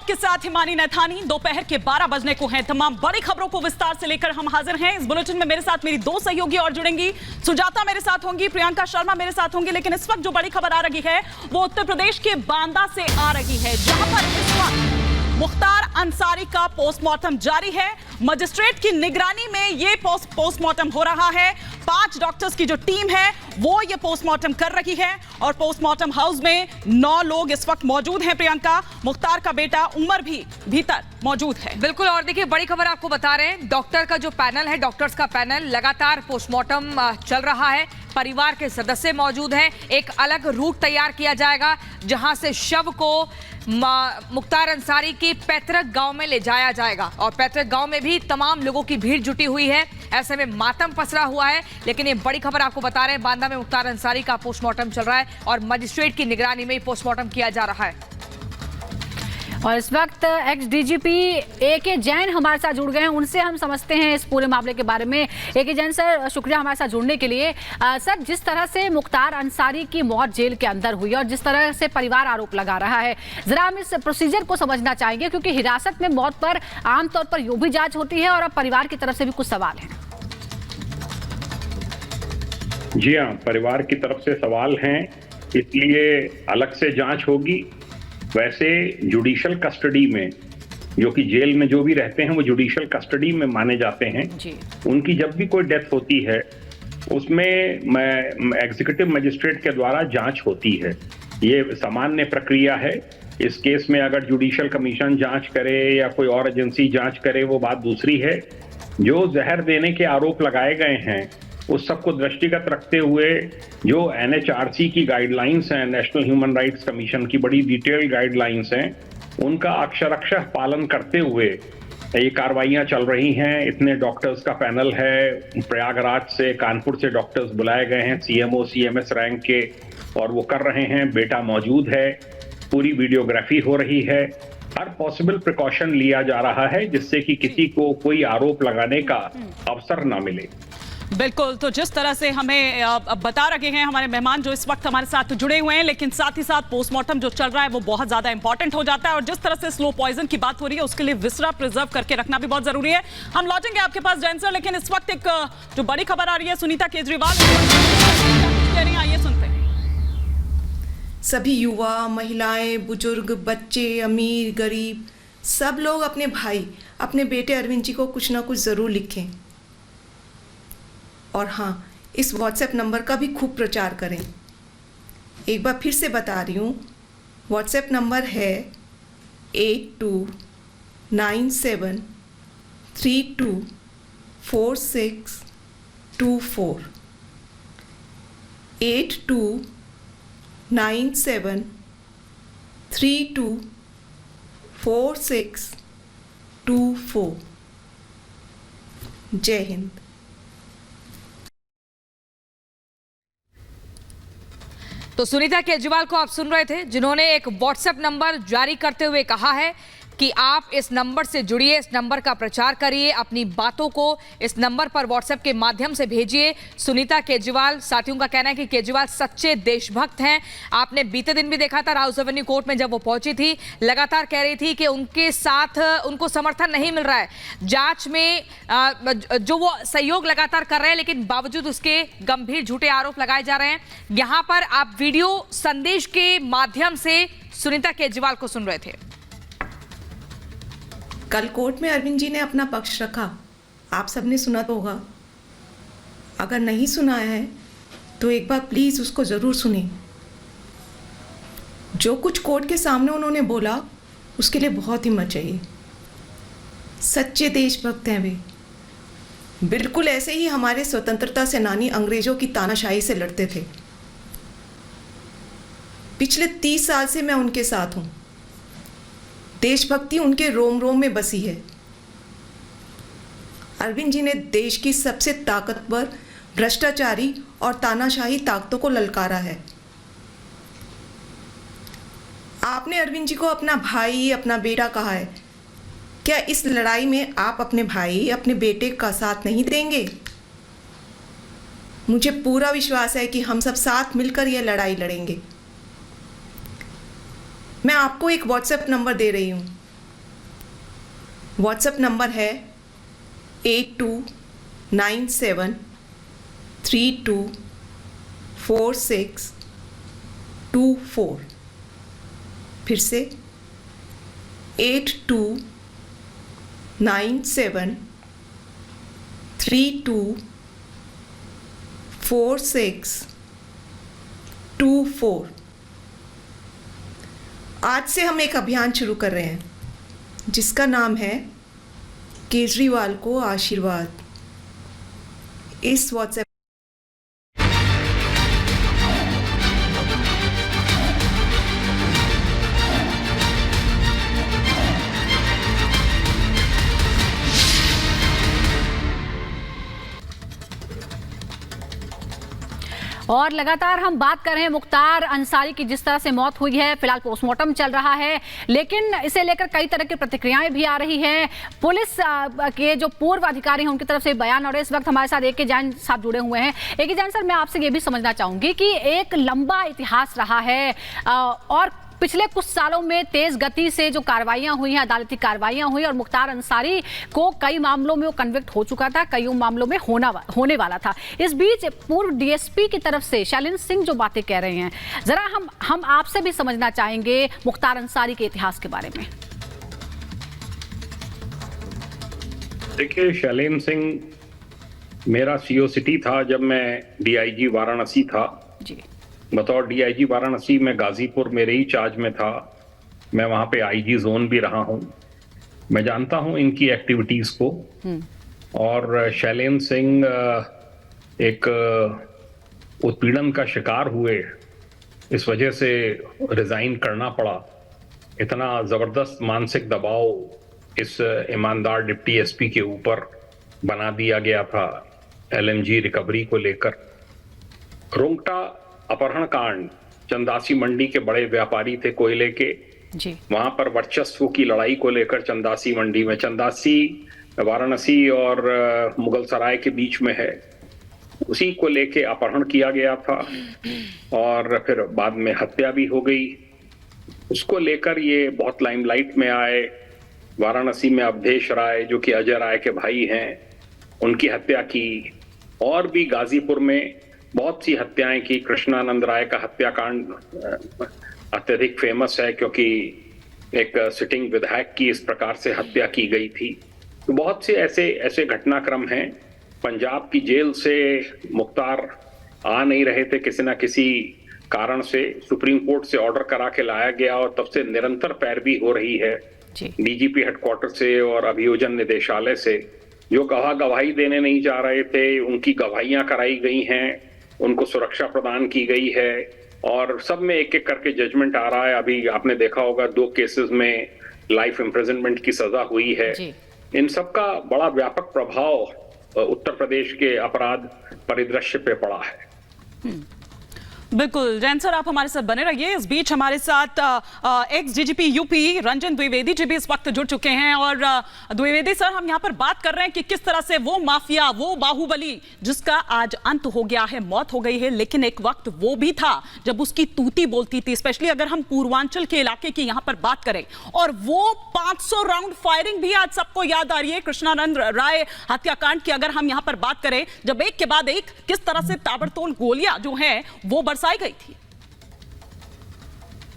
आपके साथ हिमानी नैथानी। दोपहर के 12 बजने को हैं। तमाम बड़ी खबरों को विस्तार से लेकर हम हाजिर हैं। इस बुलेटिन में मेरे साथ मेरी दो सहयोगी और जुड़ेंगी। सुजाता मेरे साथ होंगी, प्रियंका शर्मा मेरे साथ होंगी। लेकिन इस वक्त जो बड़ी खबर आ रही है वो उत्तर प्रदेश के बांदा से आ रही है, जहां पर इस वक्त मुख्तार अंसारी का पोस्टमार्टम जारी है। मजिस्ट्रेट की निगरानी में ये पोस्टमार्टम हो रहा है। 5 डॉक्टर्स की जो टीम है वो ये पोस्टमार्टम कर रही है और पोस्टमार्टम हाउस में 9 लोग इस वक्त मौजूद हैं। प्रियंका, मुख्तार का बेटा उमर भी भीतर मौजूद है। बिल्कुल, और देखिए बड़ी खबर आपको बता रहे हैं, डॉक्टर का जो पैनल है, डॉक्टर्स का पैनल, लगातार पोस्टमार्टम चल रहा है। परिवार के सदस्य मौजूद हैं। एक अलग रूट तैयार किया जाएगा जहां से शव को मुख्तार अंसारी के पैतृक गांव में ले जाया जाएगा और पैतृक गांव में भी तमाम लोगों की भीड़ जुटी हुई है। ऐसे में मातम पसरा हुआ है। लेकिन ये बड़ी खबर आपको बता रहे हैं, बांदा में मुख्तार अंसारी का पोस्टमार्टम चल रहा है और मजिस्ट्रेट की निगरानी में पोस्टमार्टम किया जा रहा है। और इस वक्त एक्स डीजीपी ए.के. जैन हमारे साथ जुड़ गए हैं। उनसे हम समझते हैं इस पूरे मामले के बारे में। ए.के. जैन सर, शुक्रिया हमारे साथ जुड़ने के लिए। सर, जिस तरह से मुख्तार अंसारी की मौत जेल के अंदर हुई और जिस तरह से परिवार आरोप लगा रहा है, जरा हम इस प्रोसीजर को समझना चाहेंगे, क्योंकि हिरासत में मौत पर आमतौर पर यूं भी जांच होती है और अब परिवार की तरफ से भी कुछ सवाल है। जी हाँ, परिवार की तरफ से सवाल हैं, इसलिए अलग से जांच होगी। वैसे जुडिशल कस्टडी में, जो कि जेल में जो भी रहते हैं वो जुडिशल कस्टडी में माने जाते हैं जी। उनकी जब भी कोई डेथ होती है उसमें एग्जीक्यूटिव मजिस्ट्रेट के द्वारा जांच होती है। ये सामान्य प्रक्रिया है। इस केस में अगर जुडिशल कमीशन जांच करे या कोई और एजेंसी जांच करे वो बात दूसरी है। जो जहर देने के आरोप लगाए गए हैं उस सबको दृष्टिगत रखते हुए जो NHRC की गाइडलाइंस हैं, नेशनल ह्यूमन राइट्स कमीशन की बड़ी डिटेल्ड गाइडलाइंस हैं, उनका अक्षरशः पालन करते हुए ये कार्रवाइयां चल रही हैं। इतने डॉक्टर्स का पैनल है, प्रयागराज से, कानपुर से डॉक्टर्स बुलाए गए हैं, CMO CMS रैंक के, और वो कर रहे हैं। बेटा मौजूद है, पूरी वीडियोग्राफी हो रही है, हर पॉसिबल प्रिकॉशन लिया जा रहा है जिससे कि किसी को कोई आरोप लगाने का अवसर ना मिले। बिल्कुल, तो जिस तरह से हमें बता रहे हैं हमारे मेहमान जो इस वक्त हमारे साथ जुड़े हुए हैं, लेकिन साथ ही साथ पोस्टमार्टम जो चल रहा है वो बहुत ज्यादा इंपॉर्टेंट हो जाता है और जिस तरह से स्लो पॉइजन की बात हो रही है उसके लिए विसरा प्रिजर्व करके रखना भी बहुत जरूरी है। हम लौटेंगे आपके पास जैन सर, लेकिन इस वक्त एक जो बड़ी खबर आ रही है, सुनीता केजरीवाल आइए सुनते हैं। सभी युवा, महिलाएं, बुजुर्ग, बच्चे, अमीर, गरीब, सब लोग अपने भाई, अपने बेटे अरविंद जी को कुछ ना कुछ जरूर लिखें। और हाँ, इस व्हाट्सएप नंबर का भी खूब प्रचार करें। एक बार फिर से बता रही हूँ, व्हाट्सएप नंबर है 8297324624 8297324624। जय हिंद। तो सुनीता केजरीवाल को आप सुन रहे थे, जिन्होंने एक व्हाट्सएप नंबर जारी करते हुए कहा है कि आप इस नंबर से जुड़िए, इस नंबर का प्रचार करिए, अपनी बातों को इस नंबर पर व्हाट्सएप के माध्यम से भेजिए। सुनीता केजरीवाल, साथियों का कहना है कि केजरीवाल सच्चे देशभक्त हैं। आपने बीते दिन भी देखा था राउस एवेन्यू कोर्ट में जब वो पहुंची थी, लगातार कह रही थी कि उनके साथ उनको समर्थन नहीं मिल रहा है जांच में, जो वो सहयोग लगातार कर रहे हैं, लेकिन बावजूद उसके गंभीर झूठे आरोप लगाए जा रहे हैं। यहाँ पर आप वीडियो संदेश के माध्यम से सुनीता केजरीवाल को सुन रहे थे। कल कोर्ट में अरविंद जी ने अपना पक्ष रखा, आप सबने सुना तो होगा। अगर नहीं सुना है तो एक बार प्लीज़ उसको ज़रूर सुने। जो कुछ कोर्ट के सामने उन्होंने बोला उसके लिए बहुत हिम्मत चाहिए। सच्चे देशभक्त हैं वे। बिल्कुल ऐसे ही हमारे स्वतंत्रता सेनानी अंग्रेज़ों की तानाशाही से लड़ते थे। पिछले 30 साल से मैं उनके साथ हूँ। देशभक्ति उनके रोम रोम में बसी है। अरविंद जी ने देश की सबसे ताकतवर, भ्रष्टाचारी और तानाशाही ताकतों को ललकारा है। आपने अरविंद जी को अपना भाई, अपना बेटा कहा है। क्या इस लड़ाई में आप अपने भाई, अपने बेटे का साथ नहीं देंगे? मुझे पूरा विश्वास है कि हम सब साथ मिलकर यह लड़ाई लड़ेंगे। मैं आपको एक व्हाट्सएप नंबर दे रही हूँ, व्हाट्सएप नंबर है 8297324624। फिर से 8297324624। आज से हम एक अभियान शुरू कर रहे हैं जिसका नाम है केजरीवाल को आशीर्वाद। इस व्हाट्सएप और लगातार हम बात कर रहे हैं मुख्तार अंसारी की, जिस तरह से मौत हुई है। फिलहाल पोस्टमार्टम चल रहा है, लेकिन इसे लेकर कई तरह की प्रतिक्रियाएं भी आ रही हैं। पुलिस के जो पूर्व अधिकारी हैं उनकी तरफ से बयान, और इस वक्त हमारे साथ ए के जैन साहब जुड़े हुए हैं। ए के जैन सर, मैं आपसे ये भी समझना चाहूंगी कि एक लंबा इतिहास रहा है और पिछले कुछ सालों में तेज गति से जो कार्रवाइयां हुई हैं, अदालती कार्रवाइयां हुई, और मुख्तार अंसारी को कई मामलों में वो कन्विक्ट हो चुका था, कई मामलों में होने वाला था। इस बीच पूर्व डीएसपी की तरफ से शैलेंद्र सिंह जो बातें कह रहे हैं, जरा हम आपसे भी समझना चाहेंगे मुख्तार अंसारी के इतिहास के बारे में। देखिए, शैलेंद्र सिंह मेरा सीओ सिटी था जब मैं डीआईजी वाराणसी था जी। बतौर डीआईजी वाराणसी में गाजीपुर मेरे ही चार्ज में था। मैं वहां पे आईजी जोन भी रहा हूं। मैं जानता हूं इनकी एक्टिविटीज को। और शैलेंद्र सिंह एक उत्पीड़न का शिकार हुए, इस वजह से रिजाइन करना पड़ा। इतना जबरदस्त मानसिक दबाव इस ईमानदार डिप्टी एसपी के ऊपर बना दिया गया था एलएमजी रिकवरी को लेकर। रुंगटा अपहरण कांड, चंदासी मंडी के बड़े व्यापारी थे कोयले के जी। वहां पर वर्चस्व की लड़ाई को लेकर चंदासी मंडी में, चंदासी वाराणसी और मुगल सराय के बीच में है, उसी को लेके अपहरण किया गया था और फिर बाद में हत्या भी हो गई। उसको लेकर ये बहुत लाइमलाइट में आए। वाराणसी में अवधेश राय जो कि अजय राय के भाई हैं, उनकी हत्या की। और भी गाजीपुर में बहुत सी हत्याएं की। कृष्णानंद राय का हत्याकांड अत्यधिक फेमस है क्योंकि एक सिटिंग विधायक की इस प्रकार से हत्या की गई थी। तो बहुत से ऐसे घटनाक्रम हैं। पंजाब की जेल से मुख्तार आ नहीं रहे थे, किसी ना किसी कारण से सुप्रीम कोर्ट से ऑर्डर करा के लाया गया और तब से निरंतर पैरवी हो रही है डीजीपी हेडक्वार्टर से और अभियोजन निदेशालय से। जो गवाही देने नहीं जा रहे थे उनकी गवाहियां कराई गई हैं, उनको सुरक्षा प्रदान की गई है और सब में एक एक करके जजमेंट आ रहा है। अभी आपने देखा होगा 2 केसेस में लाइफ इम्प्रिजनमेंट की सजा हुई है। इन सब का बड़ा व्यापक प्रभाव उत्तर प्रदेश के अपराध परिदृश्य पे पड़ा है। बिल्कुल जैन सर, आप हमारे साथ बने रहिए। इस बीच हमारे साथ ex DGP UP Ranjan Dwivedi ji भी इस वक्त जुड़ चुके हैं। और द्विवेदी सर, हम यहाँ पर बात कर रहे हैं कि किस तरह से वो माफिया, वो बाहुबली जिसका आज अंत हो गया है, मौत हो गई है, लेकिन एक वक्त वो भी था जब उसकी तूती बोलती थी। स्पेशली अगर हम पूर्वांचल के इलाके की यहाँ पर बात करें, और वो 500 राउंड फायरिंग भी आज सबको याद आ रही है। कृष्णानंद राय हत्याकांड की अगर हम यहाँ पर बात करें, जब एक के बाद एक किस तरह से ताबड़तोड़ गोलियां जो है वो बरसाई गई थी।